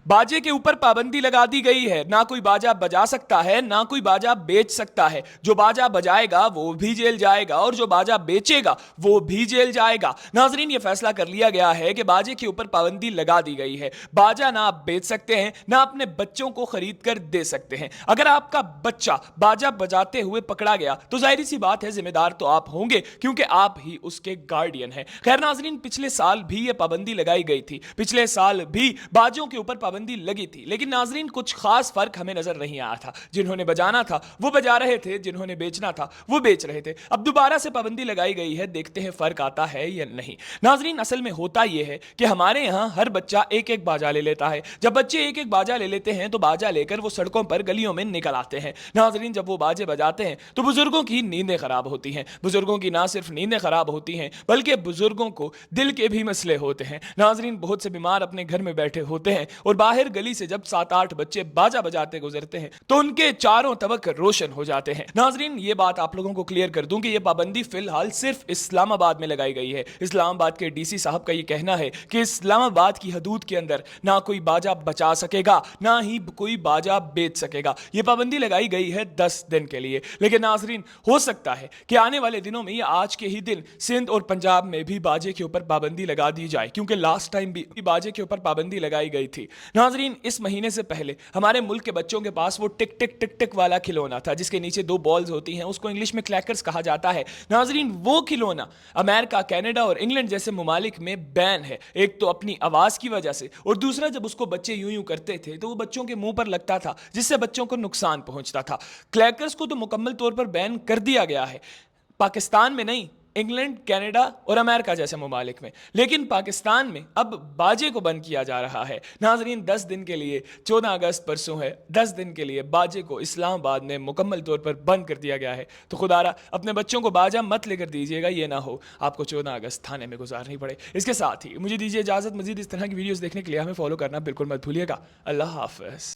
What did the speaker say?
बाजे के ऊपर पाबंदी लगा दी गई है, ना कोई बाजा बजा सकता है, ना कोई बाजा बेच सकता है। जो बाजा बजाएगा वो भी जेल जाएगा और जो बाजा बेचेगा वो भी जेल जाएगा। नाजरीन, ये फैसला कर लिया गया है कि बाजे के ऊपर पाबंदी लगा दी गई है। बाजा ना आप बेच सकते हैं, ना अपने बच्चों को खरीद कर दे सकते हैं। अगर आपका बच्चा बाजा बजाते हुए पकड़ा गया तो जाहिर सी बात है जिम्मेदार तो आप होंगे, क्योंकि आप ही उसके गार्डियन हैं। खैर नाजरीन, पिछले साल भी ये पाबंदी लगाई गई थी, पिछले साल भी बाजों के ऊपर पाबंदी लगी थी, लेकिन नाजरीन कुछ खास फर्क हमें नजर नहीं आया था। जिन्होंने बजाना था वो बजा रहे थे, जिन्होंने बेचना था वो बेच रहे थे। अब दोबारा से पाबंदी लगाई गई है, देखते हैं फर्क आता है या नहीं। नाजरीन, असल में होता यह है कि हमारे यहां हर बच्चा एक एक बाजा ले लेता है। जब बच्चे एक एक बाजा ले लेते हैं तो बाजा लेकर वो सड़कों पर गलियों में निकल आते हैं। नाजरीन, जब वो बाजे बजाते हैं तो बुजुर्गों की नींदें खराब होती हैं। बुजुर्गों की ना सिर्फ नींदें खराब होती हैं बल्कि बुजुर्गों को दिल के भी मसले होते हैं। नाजरीन, बहुत से बीमार अपने घर में बैठे होते हैं और बाहर गली से जब 7-8 बच्चे बाजा बजाते गुजरते हैं तो उनके चारों तबक रोशन हो जाते हैं। नाजरीन, ये बात आप लोगों को क्लियर कर दूं कि ये पाबंदी फिलहाल सिर्फ इस्लामाबाद में लगाई गई है। इस्लामाबाद के डीसी साहब का ये कहना है कि इस्लामाबाद की हदूद के अंदर ना कोई बाजा बचा सकेगा, ना ही कोई बाजा बेच सकेगा। ये पाबंदी लगाई गई है 10 दिन के लिए, लेकिन नाजरीन हो सकता है कि आने वाले दिनों में, आज के ही दिन, सिंध और पंजाब में भी बाजे के ऊपर पाबंदी लगा दी जाए, क्योंकि लास्ट टाइम भी बाजे के ऊपर पाबंदी लगाई गई थी। नाजरीन, इस महीने से पहले हमारे मुल्क के बच्चों के पास वो टिक टिक टिक टिक वाला खिलौना था जिसके नीचे 2 बॉल्स होती हैं, उसको इंग्लिश में क्लैकर्स कहा जाता है। नाजरीन, वो खिलौना अमेरिका, कनाडा और इंग्लैंड जैसे मुमालिक में बैन है। एक तो अपनी आवाज की वजह से, और दूसरा जब उसको बच्चे यूं यूं करते थे तो वो बच्चों के मुंह पर लगता था जिससे बच्चों को नुकसान पहुंचता था। क्लैकर्स को तो मुकम्मल तौर पर बैन कर दिया गया है, पाकिस्तान में नहीं, इंग्लैंड, कनाडा और अमेरिका जैसे मुमालिक में, लेकिन पाकिस्तान में अब बाजे को बंद किया जा रहा है। नाजरीन, 10 दिन के लिए, 14 अगस्त परसों है, 10 दिन के लिए बाजे को इस्लामाबाद में मुकम्मल तौर पर बंद कर दिया गया है। तो खुदारा अपने बच्चों को बाजा मत लेकर दीजिएगा, ये ना हो आपको 14 अगस्त थाने में गुजारनी पड़े। इसके साथ ही मुझे दीजिए इजाजत, मजीद इस तरह की वीडियोस देखने के लिए हमें फॉलो करना बिल्कुल मत भूलिएगा। अल्लाह हाफ़िज़।